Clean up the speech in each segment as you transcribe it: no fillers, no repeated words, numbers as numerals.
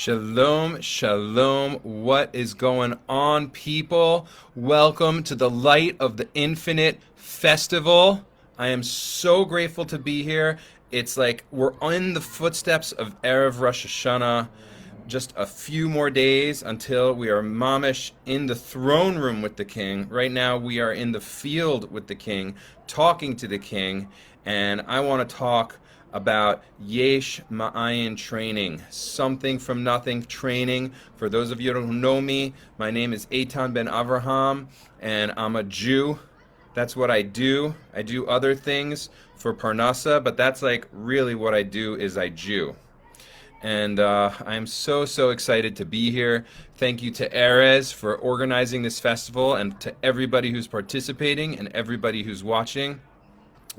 Shalom, shalom. What is going on, people? Welcome to the Light of the Infinite Festival. I am so grateful to be here. It's like we're in the footsteps of Erev Rosh Hashanah. Just a few more days until we are mamish in the throne room with the king. Right now we are in the field with the king, talking to the king, and I want to talk about Yesh Ma'ayin training, something from nothing training. For those of you who know me, my name is Eitan ben Avraham, and I'm a Jew. That's what I do. I do other things for Parnassa, but that's like really what I do is I Jew. And I'm so excited to be here. Thank you to Erez for organizing this festival and to everybody who's participating and everybody who's watching.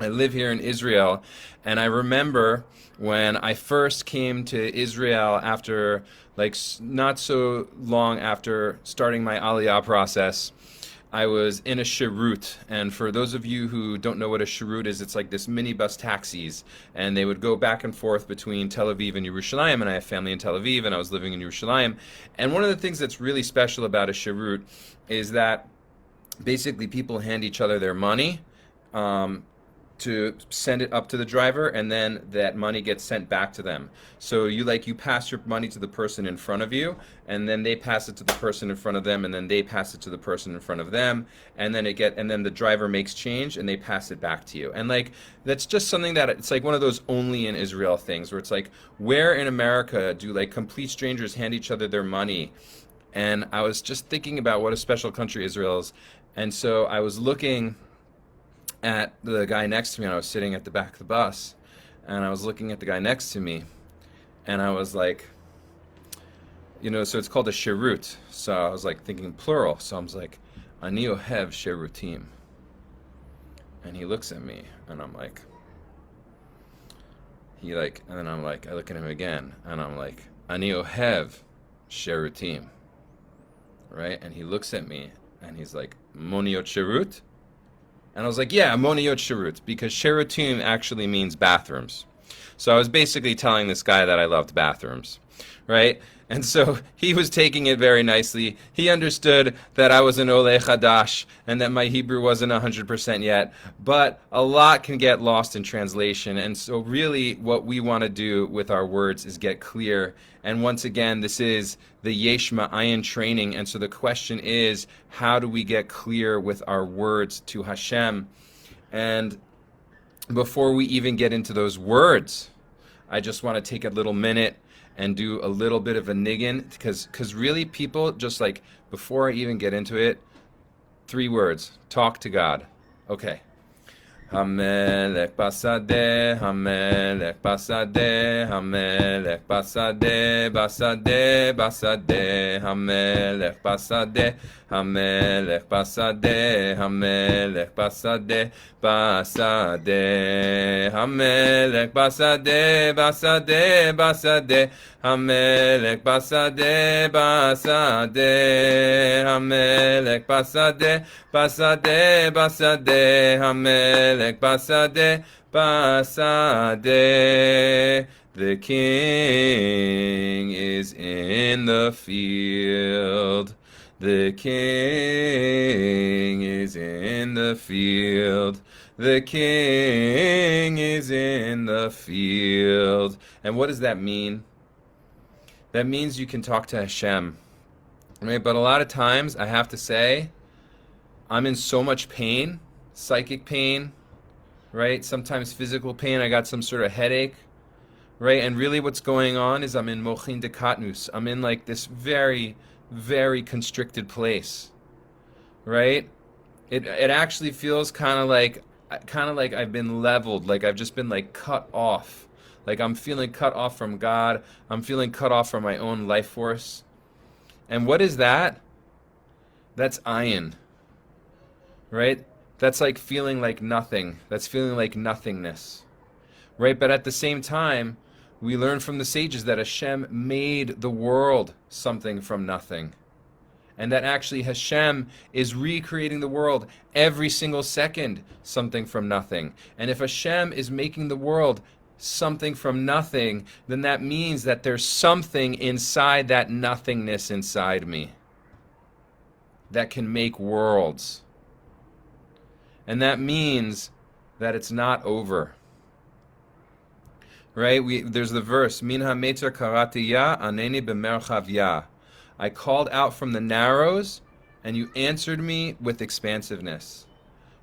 I live here in Israel, and I remember when I first came to Israel after, like, not so long after starting my Aliyah process. I was in a shirut, and for those of you who don't know what a shirut is, it's like this minibus taxis, and they would go back and forth between Tel Aviv and Yerushalayim, and I have family in Tel Aviv, and I was living in Yerushalayim. And one of the things that's really special about a shirut is that basically people hand each other their money to send it up to the driver, and then that money gets sent back to them. So you pass your money to the person in front of you, and then they pass it to the person in front of them, and then they pass it to the person in front of them, and then the driver makes change and they pass it back to you. And like that's just something that it's like one of those only in Israel things where it's like, where in America do like complete strangers hand each other their money? And I was just thinking about what a special country Israel is. And so I was looking at the guy next to me, and I was sitting at the back of the bus, and I was looking at the guy next to me, and I was like, so it's called a shirut. So I was like thinking plural. So I was like, Ani ohev shirutim. And he looks at me, and I'm like, and then I'm like, I look at him again, and I'm like, Ani ohev shirutim. Right? And he looks at me, and he's like, Moniot shirut? And I was like, yeah, moniyot shirut, because shirutim actually means bathrooms. So I was basically telling this guy that I loved bathrooms, right? And so he was taking it very nicely. He understood that I was an Oleh Chadash and that my Hebrew wasn't 100% yet, but a lot can get lost in translation. And so really what we want to do with our words is get clear. And once again, this is the Yesh Ma'ayin training. And so the question is, how do we get clear with our words to Hashem? And before we even get into those words, I just want to take a little minute and do a little bit of a niggin, because really people just like, before I even get into it, 3 words, talk to God. Okay. Hamelech basadeh, Hamelech basadeh, Hamelech basadeh, basadeh, basadeh, Hamelech basadeh, Hamelech basadeh, Hamelech basadeh, basadeh, Hamelech basadeh, basadeh, basadeh, Hamelech basadeh, basadeh, Hamelech basadeh, basadeh, basadeh, Hamelech basadeh, basadeh. The king is in the field. The king is in the field. The king is in the field. And what does that mean? That means you can talk to Hashem. Right? But a lot of times, I have to say, I'm in so much pain, psychic pain, right? Sometimes physical pain. I got some sort of headache, right? And really what's going on is I'm in mochin de katnus. I'm in like this very, very constricted place, right? It actually feels kind of like I've been leveled, like I've just been like cut off. Like I'm feeling cut off from God. I'm feeling cut off from my own life force. And what is that? That's ayin, right? That's like feeling like nothing. That's feeling like nothingness, right? But at the same time, we learn from the sages that Hashem made the world something from nothing. And that actually Hashem is recreating the world every single second, something from nothing. And if Hashem is making the world something from nothing, then that means that there's something inside that nothingness inside me that can make worlds. And that means that it's not over. Right? There's the verse, Min ha-meter karati ya, aneni b'merchav ya. I called out from the narrows, and you answered me with expansiveness.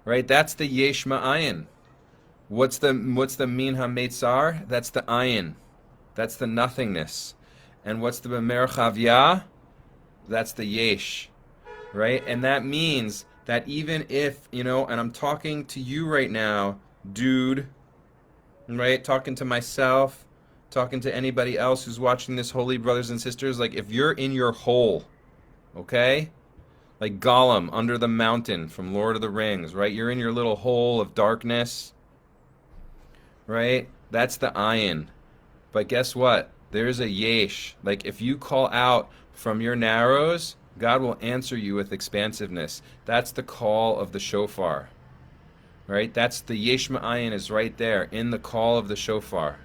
Right? That's the yesh ma'ayin. What's the min ha-metzar? That's the ayin. That's the nothingness. And what's the b'merchav ya? That's the yesh. Right? And that means that even if, and I'm talking to you right now, dude, right? Talking to myself, talking to anybody else who's watching this, holy brothers and sisters, like if you're in your hole, okay? Like Gollum under the mountain from Lord of the Rings, right? You're in your little hole of darkness, right? That's the ayin. But guess what? There's a yesh. Like if you call out from your narrows, God will answer you with expansiveness. That's the call of the shofar. Right? That's the yesh ma'ayin is right there in the call of the shofar.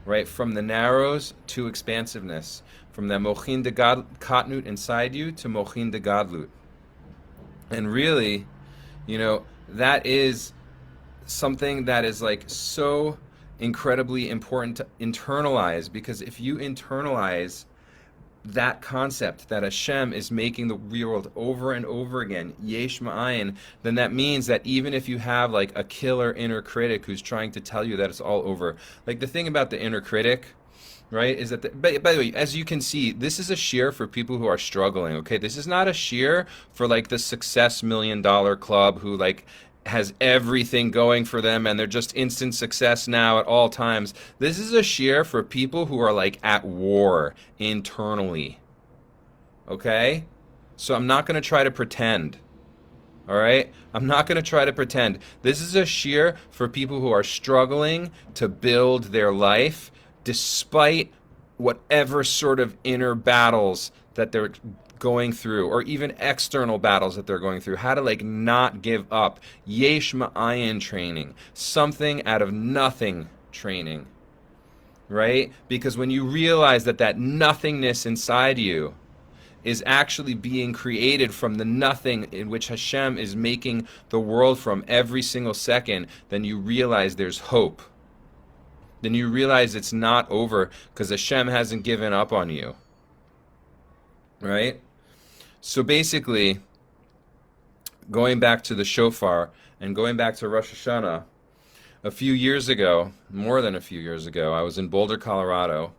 Right? From the narrows to expansiveness. From the mochin de katnut inside you to mochin de gadlut. And really, that is something that is like so incredibly important to internalize, because if you internalize that concept that Hashem is making the world over and over again, yesh ma'ayin, then that means that even if you have like a killer inner critic who's trying to tell you that it's all over, like the thing about the inner critic, right, is that, by the way, as you can see, this is a shiur for people who are struggling, okay? This is not a shiur for like the success $1 million club who like has everything going for them and they're just instant success now at all times. This is a shiur for people who are like at war internally. Okay? So I'm not going to try to pretend. All right? I'm not going to try to pretend. This is a shiur for people who are struggling to build their life despite whatever sort of inner battles that they're going through, or even external battles that they're going through. How to like not give up. Yesh ma'ayin training. Something out of nothing training. Right? Because when you realize that nothingness inside you is actually being created from the nothing in which Hashem is making the world from every single second, then you realize there's hope. Then you realize it's not over because Hashem hasn't given up on you. Right? So basically, going back to the shofar and going back to Rosh Hashanah, a few years ago, more than a few years ago, I was in Boulder, Colorado,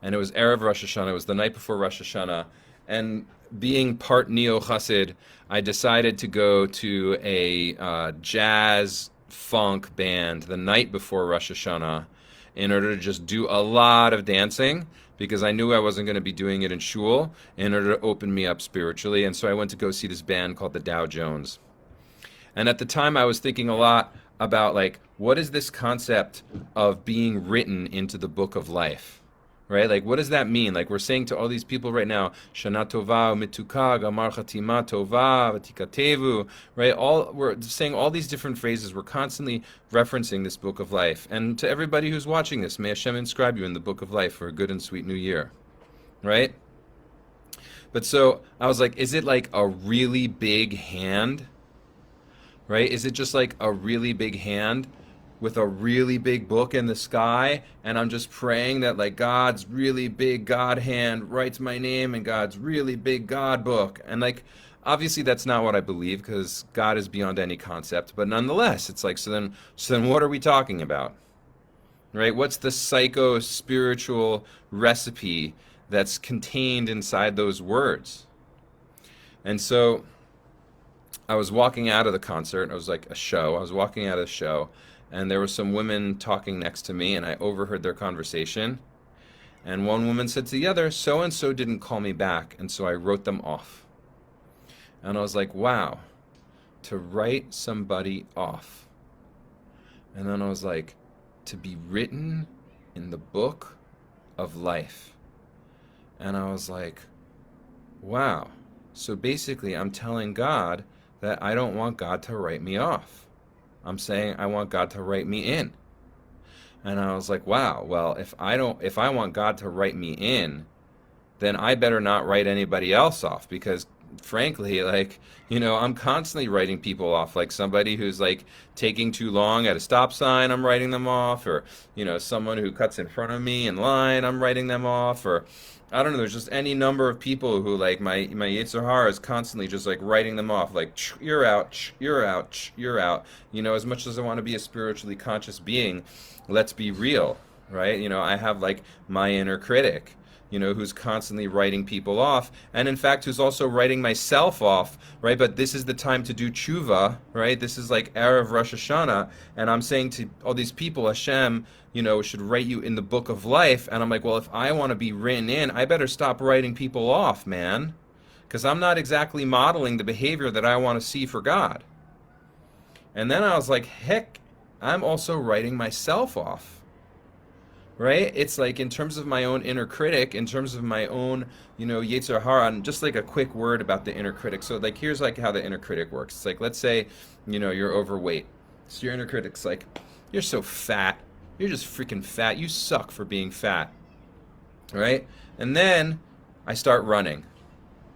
and it was Erev Rosh Hashanah. It was the night before Rosh Hashanah, and being part neo-Chassid, I decided to go to a jazz funk band the night before Rosh Hashanah in order to just do a lot of dancing, because I knew I wasn't going to be doing it in shul, in order to open me up spiritually. And so I went to go see this band called the Dow Jones. And at the time I was thinking a lot about like, what is this concept of being written into the book of life? Right? Like, what does that mean? Like, we're saying to all these people right now, Shana Tova, Mitukah, Gamar Chatima Tova, Vatikatevu, right? We're saying all these different phrases. We're constantly referencing this book of life. And to everybody who's watching this, may Hashem inscribe you in the book of life for a good and sweet new year. Right? But so, I was like, is it like a really big hand? Right? Is it just like a really big hand with a really big book in the sky, and I'm just praying that like God's really big God hand writes my name in God's really big God book? And like, obviously that's not what I believe, because God is beyond any concept, but nonetheless, it's like, so then what are we talking about? Right? What's the psycho-spiritual recipe that's contained inside those words? And so I was walking out of the concert. It was like a show. I was walking out of the show, and there were some women talking next to me, and I overheard their conversation. And one woman said to the other, so-and-so didn't call me back, and so I wrote them off. And I was like, wow, to write somebody off. And then I was like, to be written in the book of life. And I was like, wow. So basically, I'm telling God that I don't want God to write me off. I'm saying I want God to write me in. And I was like, wow, well, if I want God to write me in, then I better not write anybody else off, because frankly, like, I'm constantly writing people off. Like somebody who's like taking too long at a stop sign, I'm writing them off, or someone who cuts in front of me in line, I'm writing them off, or I don't know, there's just any number of people who, like, my Yetzer Hara is constantly just like writing them off, like, you're out, you're out, you're out. As much as I want to be a spiritually conscious being, let's be real, right? I have like my inner critic, who's constantly writing people off, and in fact, who's also writing myself off, right? But this is the time to do tshuva, right? This is like Erev Rosh Hashanah, and I'm saying to all these people, Hashem, should write you in the book of life, and I'm like, well, if I want to be written in, I better stop writing people off, man, because I'm not exactly modeling the behavior that I want to see for God. And then I was like, heck, I'm also writing myself off. Right? It's like, in terms of my own inner critic, in terms of my own, Yetzer Hara, and just like a quick word about the inner critic. So like, here's like how the inner critic works. It's like, let's say, you're overweight. So your inner critic's like, you're so fat. You're just freaking fat. You suck for being fat. Right? And then I start running.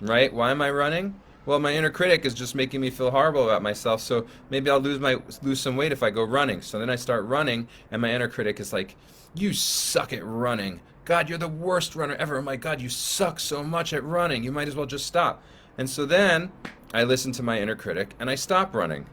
Right? Why am I running? Well, my inner critic is just making me feel horrible about myself, so maybe I'll lose some weight if I go running. So then I start running, and my inner critic is like, you suck at running. God, you're the worst runner ever. Oh my God, you suck so much at running. You might as well just stop. And so then I listen to my inner critic, and I stop running.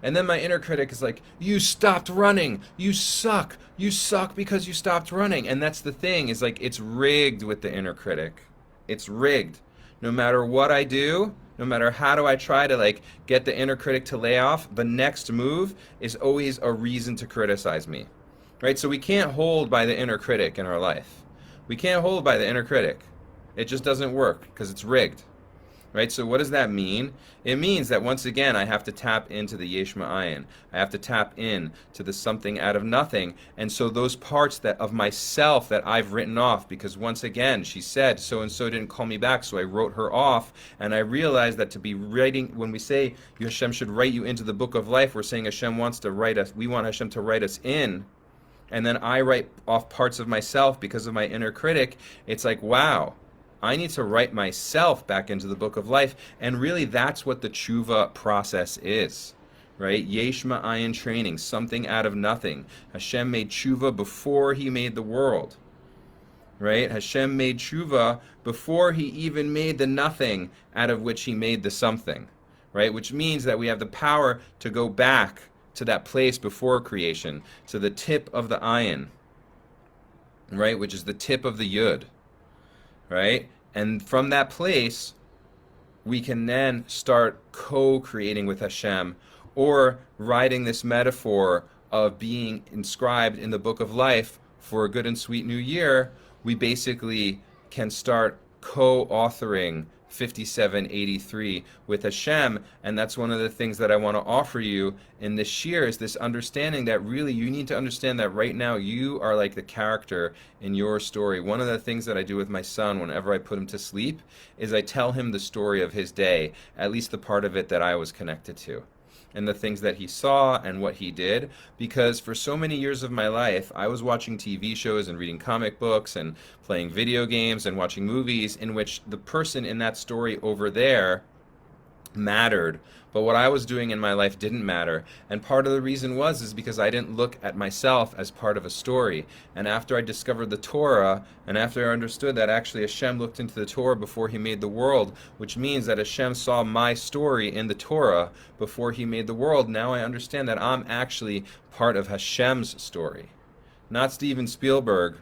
And then my inner critic is like, you stopped running. You suck. You suck because you stopped running. And that's the thing, is like, it's rigged with the inner critic. It's rigged. No matter what I do, no matter how do I try to like get the inner critic to lay off, the next move is always a reason to criticize me. Right? So we can't hold by the inner critic in our life. We can't hold by the inner critic. It just doesn't work because it's rigged. Right? So what does that mean? It means that once again I have to tap into the Yesh Ma'ayin. I have to tap in to the something out of nothing. And so those parts that of myself that I've written off, because once again she said so and so didn't call me back, so I wrote her off, and I realized that to be writing, when we say Hashem should write you into the book of life, we're saying Hashem wants to write us, we want Hashem to write us in. And then I write off parts of myself because of my inner critic. It's like, wow, I need to write myself back into the book of life. And really, that's what the tshuva process is, right? Yesh Ma'ayin training, something out of nothing. Hashem made tshuva before he made the world, right? Hashem made tshuva before he even made the nothing out of which he made the something, right? Which means that we have the power to go back to that place before creation, to the tip of the ayin, right, which is the tip of the yud, right? And from that place, we can then start co-creating with Hashem, or writing this metaphor of being inscribed in the book of life for a good and sweet new year. We basically can start co-authoring 5783 with Hashem, and that's one of the things that I want to offer you in this year, is this understanding that really you need to understand that right now you are like the character in your story. One of the things that I do with my son whenever I put him to sleep is I tell him the story of his day, at least the part of it that I was connected to, and the things that he saw and what he did, because for so many years of my life, I was watching TV shows and reading comic books and playing video games and watching movies in which the person in that story over there mattered, but what I was doing in my life didn't matter. And part of the reason is because I didn't look at myself as part of a story. And after I discovered the Torah, and after I understood that actually Hashem looked into the Torah before he made the world, which means that Hashem saw my story in the Torah before he made the world, now I understand that I'm actually part of Hashem's story. Not Steven Spielberg.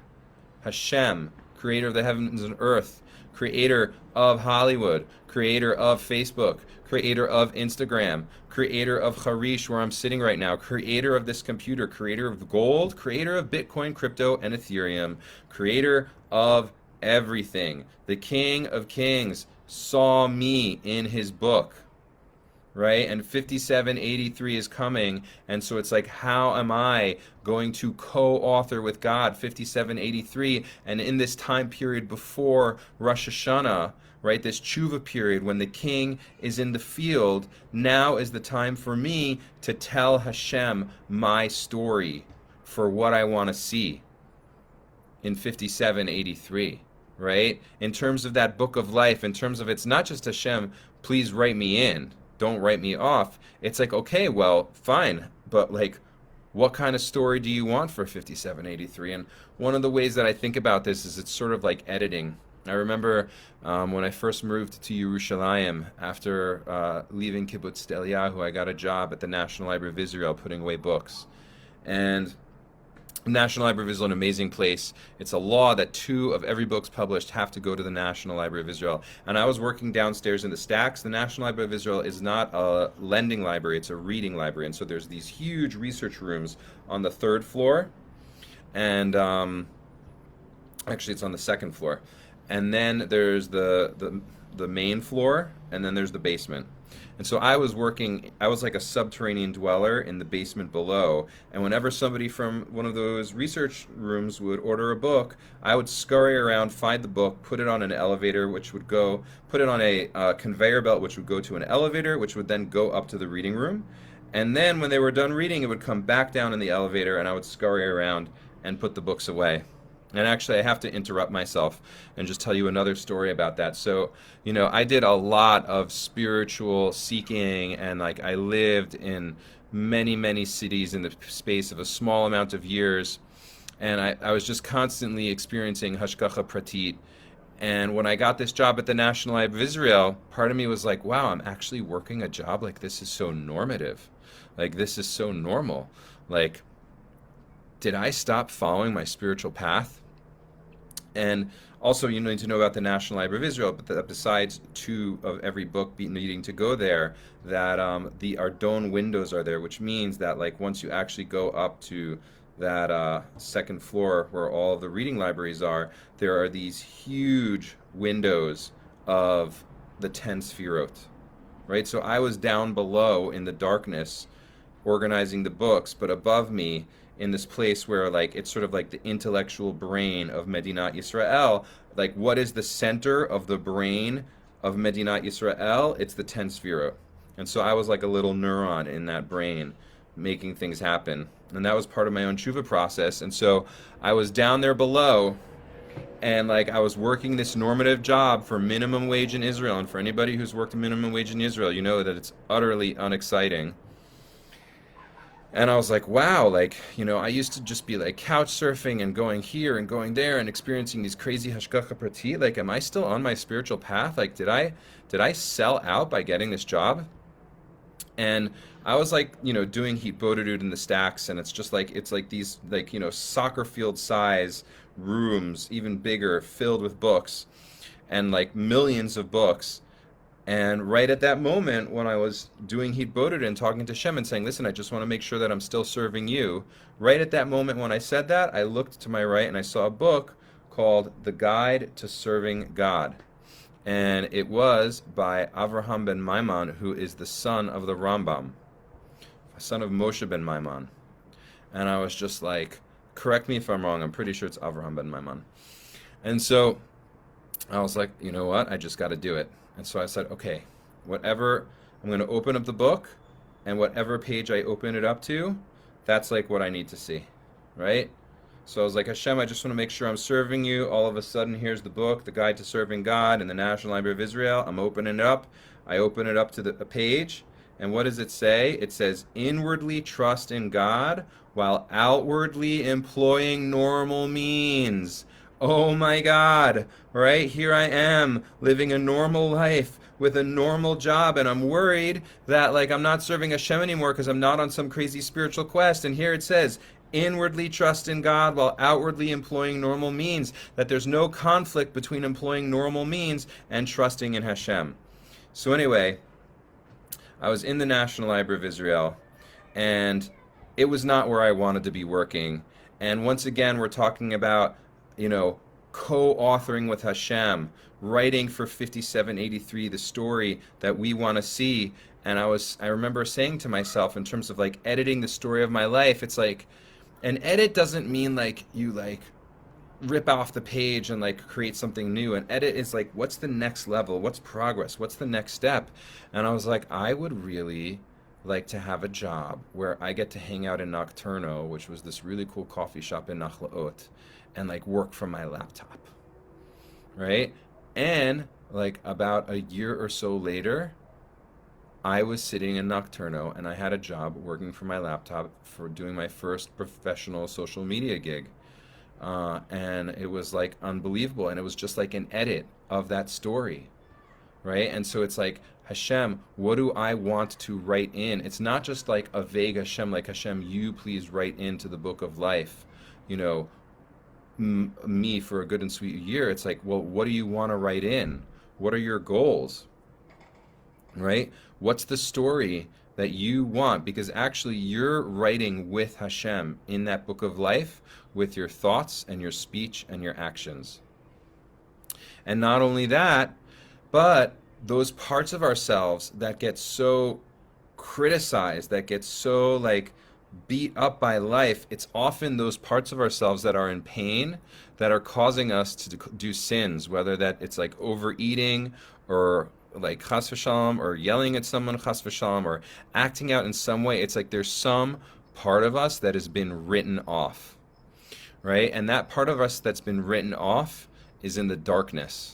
Hashem, creator of the heavens and earth, creator of Hollywood, creator of Facebook, creator of Instagram, creator of Harish, where I'm sitting right now, creator of this computer, creator of gold, creator of Bitcoin, crypto, and Ethereum, creator of everything. The King of Kings saw me in his book, right? And 5783 is coming, and so it's like, how am I going to co-author with God 5783? And in this time period before Rosh Hashanah, right, this tshuva period when the king is in the field, now is the time for me to tell Hashem my story for what I want to see in 5783, right? In terms of that book of life, in terms of it's not just Hashem, please write me in, don't write me off. It's like, okay, well, fine, but like, what kind of story do you want for 5783? And one of the ways that I think about this is it's sort of like editing. I remember when I first moved to Yerushalayim, after leaving Kibbutz Eliyahu, I got a job at the National Library of Israel putting away books. And the National Library of Israel is an amazing place. It's a law that 2 of every books published have to go to the National Library of Israel. And I was working downstairs in the stacks. The National Library of Israel is not a lending library, it's a reading library. And so there's these huge research rooms on the 3rd floor. And actually it's on the 2nd floor. And then there's the main floor, and then there's the basement. And so I was like a subterranean dweller in the basement below, and whenever somebody from one of those research rooms would order a book, I would scurry around, find the book, put it on an elevator, put it on a conveyor belt, which would go to an elevator, which would then go up to the reading room. And then when they were done reading, it would come back down in the elevator, and I would scurry around and put the books away. And actually, I have to interrupt myself and just tell you another story about that. So, I did a lot of spiritual seeking, and like I lived in many, many cities in the space of a small amount of years. And I was just constantly experiencing hashgacha pratit. And when I got this job at the National Library of Israel, part of me was like, wow, I'm actually working a job like this is so normative. Like, this is so normal. Like, did I stop following my spiritual path? And also, you need to know about the National Library of Israel, but that besides 2 of every book needing to go there, that the Ardon windows are there, which means that like once you actually go up to that 2nd floor where all of the reading libraries are, there are these huge windows of the 10 Sfirot, right? So I was down below in the darkness organizing the books, but above me in this place where like it's sort of like the intellectual brain of Medinat Yisrael, like what is the center of the brain of Medinat Yisrael? It's the 10 Sfirot. And so I was like a little neuron in that brain making things happen. And that was part of my own tshuva process. And so I was down there below, and like I was working this normative job for minimum wage in Israel. And for anybody who's worked minimum wage in Israel, you know that it's utterly unexciting. And I was like, wow, like, I used to just be like couch surfing and going here and going there and experiencing these crazy hashgacha pratit. Like, am I still on my spiritual path? Like, did I sell out by getting this job? And I was like, doing hitbodedut in the stacks, and it's like these like, soccer field size rooms, even bigger, filled with books, and like millions of books. And right at that moment, when I was doing hitbodedut and talking to Shem and saying, listen, I just want to make sure that I'm still serving you, right at that moment when I said that, I looked to my right and I saw a book called The Guide to Serving God. And it was by Avraham ben Maimon, who is the son of the Rambam, son of Moshe ben Maimon. And I was just like, correct me if I'm wrong, I'm pretty sure it's Avraham ben Maimon. And so I was like, you know what, I just got to do it. And so I said, okay, whatever, I'm going to open up the book, and whatever page I open it up to, that's like what I need to see, right? So I was like, Hashem, I just want to make sure I'm serving you. All of a sudden, here's the book, The Guide to Serving God in the National Library of Israel. I'm opening it up. I open it up to a page, and what does it say? It says, inwardly trust in God while outwardly employing normal means. Oh my God, right? Here I am living a normal life with a normal job, and I'm worried that like I'm not serving Hashem anymore because I'm not on some crazy spiritual quest. And here it says, inwardly trust in God while outwardly employing normal means, that there's no conflict between employing normal means and trusting in Hashem. So anyway, I was in the National Library of Israel, and it was not where I wanted to be working. And once again, we're talking about co-authoring with Hashem, writing for 5783, the story that we want to see. And I remember saying to myself, in terms of like editing the story of my life, it's like, an edit doesn't mean like you like rip off the page and like create something new. An edit is like, what's the next level? What's progress? What's the next step? And I was like, I would really like to have a job where I get to hang out in Nocturno, which was this really cool coffee shop in Nachlaot, and like work from my laptop, right? And like about a year or so later, I was sitting in Nocturno and I had a job working from my laptop for doing my first professional social media gig. And it was like unbelievable. And it was just like an edit of that story, right? And so it's like, Hashem, what do I want to write in? It's not just like a vague Hashem, like Hashem, you please write into the book of life, you know, me for a good and sweet year. It's like, well, what do you want to write in? What are your goals, right? What's the story that you want? Because actually you're writing with Hashem in that book of life with your thoughts and your speech and your actions. And not only that, but those parts of ourselves that get so criticized, that get so like beat up by life, it's often those parts of ourselves that are in pain that are causing us to do sins, whether that it's like overeating or like chas v'shalom, or yelling at someone chas v'shalom, or acting out in some way. It's like there's some part of us that has been written off, right? And that part of us that's been written off is in the darkness.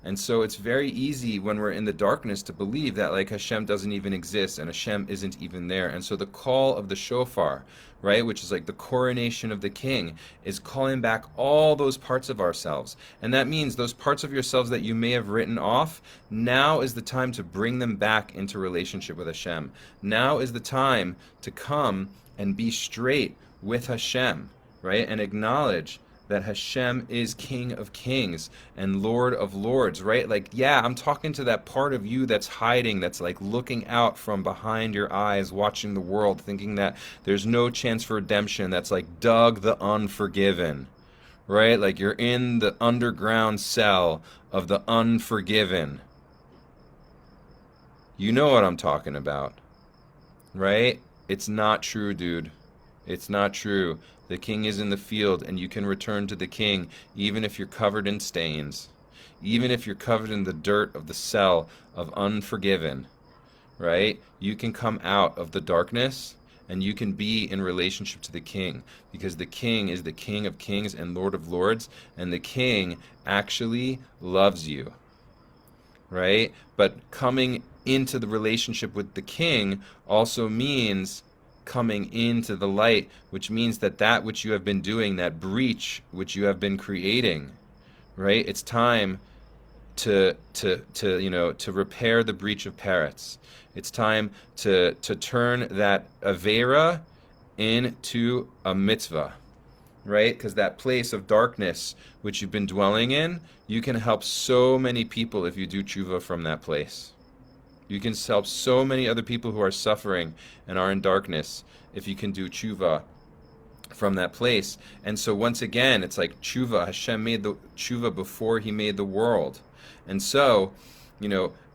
And so it's very easy when we're in the darkness to believe that like Hashem doesn't even exist and Hashem isn't even there. And so the call of the shofar, right, which is like the coronation of the king, is calling back all those parts of ourselves. And that means those parts of yourselves that you may have written off, now is the time to bring them back into relationship with Hashem. Now is the time to come and be straight with Hashem, right, and acknowledge that Hashem is King of Kings and Lord of Lords, right? Like, yeah, I'm talking to that part of you that's hiding, that's like looking out from behind your eyes, watching the world, thinking that there's no chance for redemption, that's like Doug the Unforgiven, right? Like you're in the underground cell of the unforgiven. You know what I'm talking about, right? It's not true, dude. It's not true. The king is in the field, and you can return to the king even if you're covered in stains, even if you're covered in the dirt of the cell of unforgiven, right? You can come out of the darkness, and you can be in relationship to the king, because the king is the King of Kings and Lord of Lords, and the king actually loves you, right? But coming into the relationship with the king also means coming into the light, which means that that which you have been doing, that breach which you have been creating, right? It's time to repair the breach of Perets. It's time to turn that avera into a mitzvah, right? Because that place of darkness which you've been dwelling in, you can help so many people if you do tshuva from that place. You can help so many other people who are suffering and are in darkness if you can do tshuva from that place. And so once again, it's like tshuva. Hashem made the tshuva before he made the world. And so,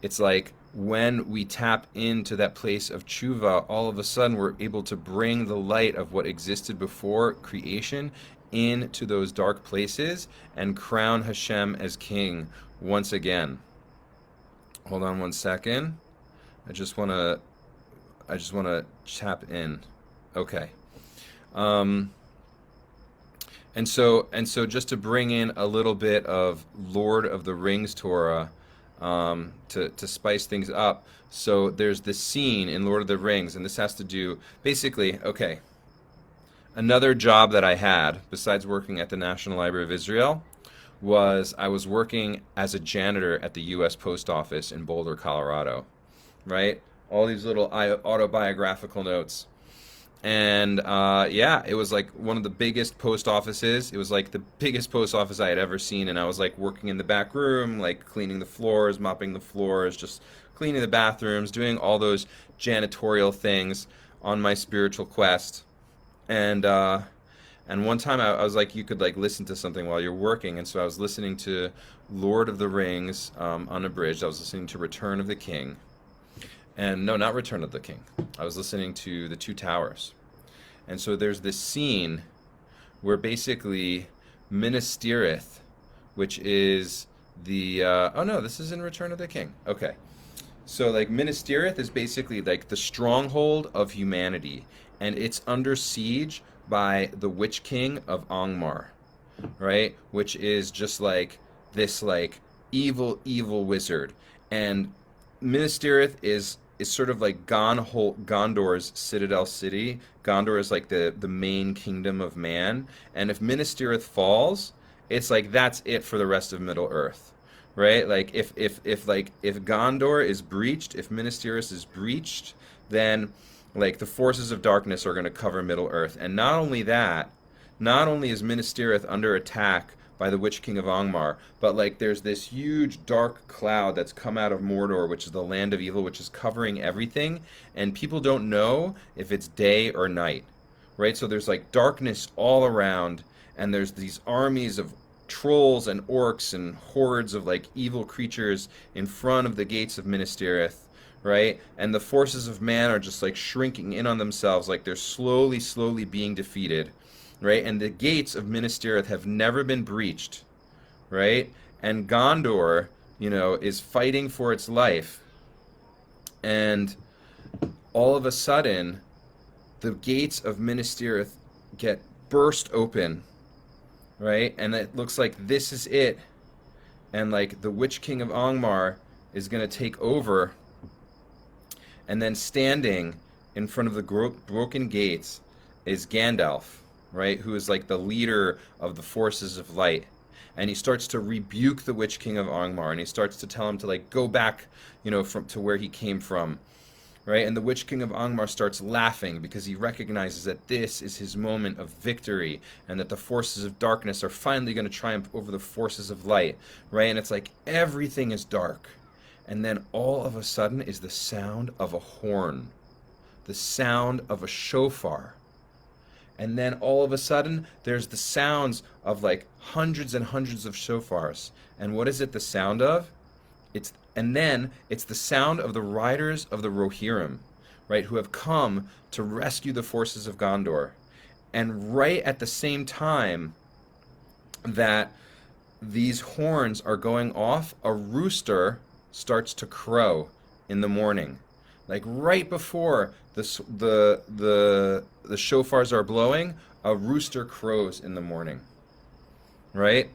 it's like when we tap into that place of tshuva, all of a sudden we're able to bring the light of what existed before creation into those dark places and crown Hashem as king once again. Hold on one second. I just want to tap in. Okay. And so just to bring in a little bit of Lord of the Rings Torah, to spice things up. So there's this scene in Lord of the Rings, and this has to do basically, okay, another job that I had besides working at the National Library of Israel was I was working as a janitor at the U.S. Post Office in Boulder, Colorado, right? All these little autobiographical notes. And it was like one of the biggest post offices. It was like the biggest post office I had ever seen, and I was like working in the back room, like cleaning the floors, mopping the floors, just cleaning the bathrooms, doing all those janitorial things on my spiritual quest. And one time I was like, you could like listen to something while you're working, and so I was listening to Lord of the Rings unabridged. I was listening to Return of the King. And no, not Return of the King. I was listening to The Two Towers. And so there's this scene where basically Minas Tirith, which is the... this is in Return of the King. Okay. So like Minas Tirith is basically like the stronghold of humanity, and it's under siege by the Witch King of Angmar, right? Which is just like this like evil wizard. And Minas Tirith is sort of like Gondor's citadel city. Gondor is like the main kingdom of man, and if Minas Tirith falls, it's like that's it for the rest of Middle Earth, right? Like if Gondor is breached, if Minas Tirith is breached, then like the forces of darkness are going to cover Middle Earth. And not only that, not only is Minas Tirith under attack by the Witch King of Angmar, but like there's this huge dark cloud that's come out of Mordor, which is the land of evil, which is covering everything, and people don't know if it's day or night, right? So there's like darkness all around, and there's these armies of trolls and orcs and hordes of like evil creatures in front of the gates of Minas Tirith, right? And the forces of man are just like shrinking in on themselves, like they're slowly being defeated, right? And the gates of Minas Tirith have never been breached, right? And Gondor, is fighting for its life. And all of a sudden, the gates of Minas Tirith get burst open, right? And it looks like this is it. And like the Witch King of Angmar is going to take over. And then standing in front of the broken gates is Gandalf, right? Who is like the leader of the forces of light. And he starts to rebuke the Witch King of Angmar, and he starts to tell him to like go back, to where he came from, right? And the Witch King of Angmar starts laughing because he recognizes that this is his moment of victory, and that the forces of darkness are finally going to triumph over the forces of light, right? And it's like everything is dark. And then all of a sudden is the sound of a horn, the sound of a shofar. And then all of a sudden, there's the sounds of like hundreds and hundreds of shofars. And what is it the sound of? It's the sound of the riders of the Rohirrim, right, who have come to rescue the forces of Gondor. And right at the same time that these horns are going off, a rooster starts to crow in the morning. Like right before the shofars are blowing, a rooster crows in the morning, right?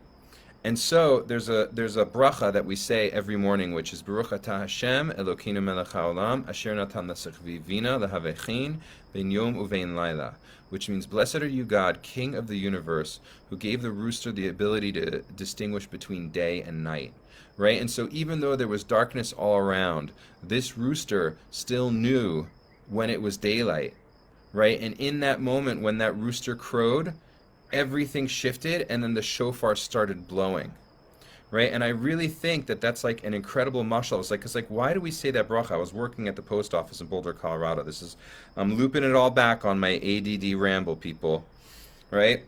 And so there's a bracha that we say every morning, which is Baruch atah Hashem Elokeinu melech haolam asher natan l'sechvivina lehavechin ben yom uvein laila, which means blessed are you, God, King of the universe, who gave the rooster the ability to distinguish between day and night. Right? And so even though there was darkness all around, this rooster still knew when it was daylight, right? And in that moment when that rooster crowed, everything shifted, and then the shofar started blowing, right? And I really think that that's like an incredible mashal. It's like, because like, why do we say that bracha? I was working at the post office in Boulder, Colorado. I'm looping it all back on my ADD ramble, people, right?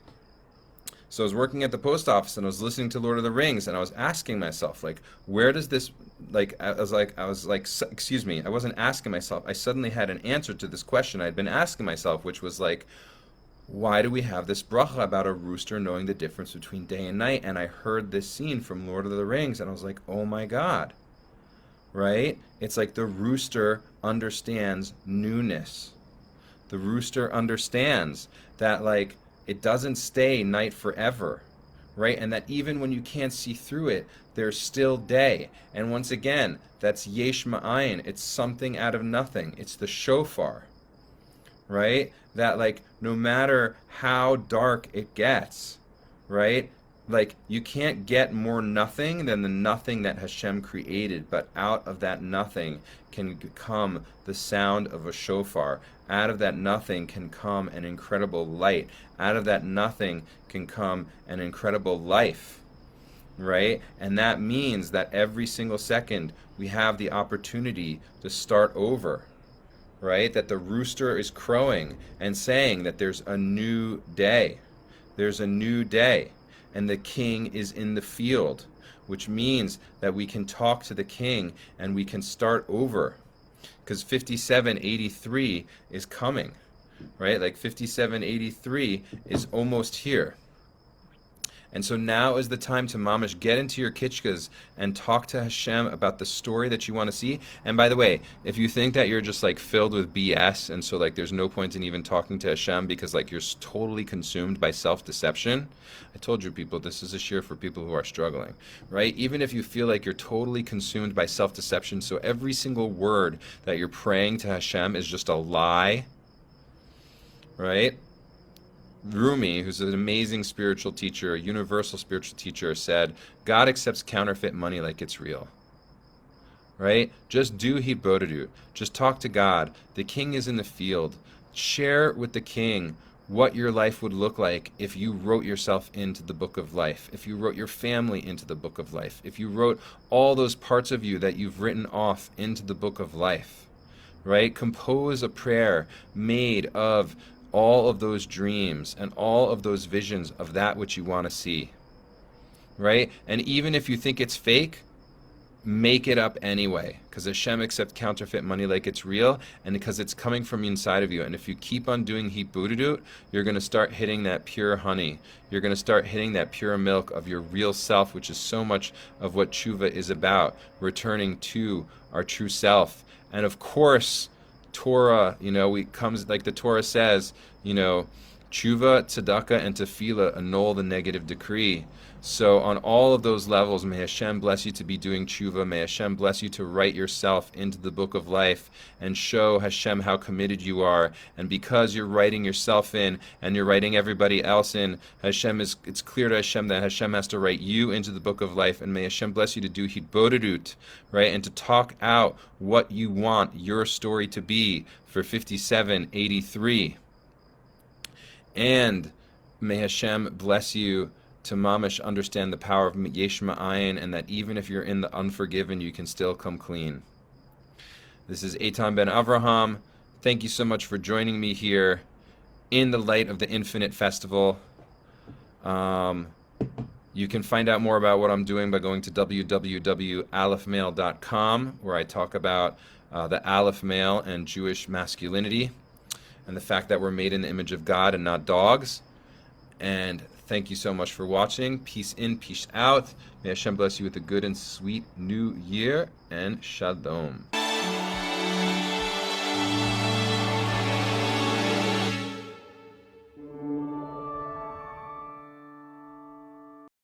So I was working at the post office, and I was listening to Lord of the Rings, and I was asking myself, like, where does this, like, I wasn't asking myself. I suddenly had an answer to this question I'd been asking myself, which was like, why do we have this bracha about a rooster knowing the difference between day and night? And I heard this scene from Lord of the Rings, and I was like, oh my God, right? It's like the rooster understands newness. The rooster understands that, like, it doesn't stay night forever, right? And that even when you can't see through it, there's still day. And once again, that's yesh ma'ayin. It's something out of nothing. It's the shofar, right? That, like, no matter how dark it gets, right? Like, you can't get more nothing than the nothing that Hashem created, but out of that nothing can come the sound of a shofar. Out of that nothing can come an incredible light. Out of that nothing can come an incredible life, right? And that means that every single second we have the opportunity to start over, right? That the rooster is crowing and saying that there's a new day. There's a new day. And the king is in the field, which means that we can talk to the king and we can start over. Because 5783 is coming, right? Like 5783 is almost here. And so now is the time to mamish get into your kitchkas and talk to Hashem about the story that you want to see. And by the way, if you think that you're just like filled with BS and so like there's no point in even talking to Hashem because like you're totally consumed by self-deception, I told you people, this is a shir for people who are struggling, right? Even if you feel like you're totally consumed by self-deception, so every single word that you're praying to Hashem is just a lie, right? Rumi, who's an amazing spiritual teacher, a universal spiritual teacher, said, God accepts counterfeit money like it's real. Right? Just do hitbodedut. Just talk to God. The king is in the field. Share with the king what your life would look like if you wrote yourself into the book of life, if you wrote your family into the book of life, if you wrote all those parts of you that you've written off into the book of life. Right? Compose a prayer made of all of those dreams and all of those visions of that which you want to see, right? And even if you think it's fake, make it up anyway, because Hashem accepts counterfeit money like it's real, and because it's coming from inside of you. And if you keep on doing hitbodedut, you're going to start hitting that pure honey. You're going to start hitting that pure milk of your real self, which is so much of what tshuva is about, returning to our true self. And of course, Torah, comes like the Torah says, tshuva, tzedakah, and tefillah annul the negative decree. So on all of those levels, may Hashem bless you to be doing tshuva. May Hashem bless you to write yourself into the book of life and show Hashem how committed you are. And because you're writing yourself in and you're writing everybody else in, it's clear to Hashem that Hashem has to write you into the book of life. And may Hashem bless you to do hitbodedut, right? And to talk out what you want your story to be for 5783. And may Hashem bless you to mamish understand the power of yesh ma'ayin, and that even if you're in the unforgiven, you can still come clean. This is Eitan ben Avraham. Thank you so much for joining me here in the light of the Infinite Festival. You can find out more about what I'm doing by going to www.alephmale.com, where I talk about the Aleph male and Jewish masculinity, and the fact that we're made in the image of God and not dogs. And thank you so much for watching. Peace in, peace out. May Hashem bless you with a good and sweet new year, and shalom.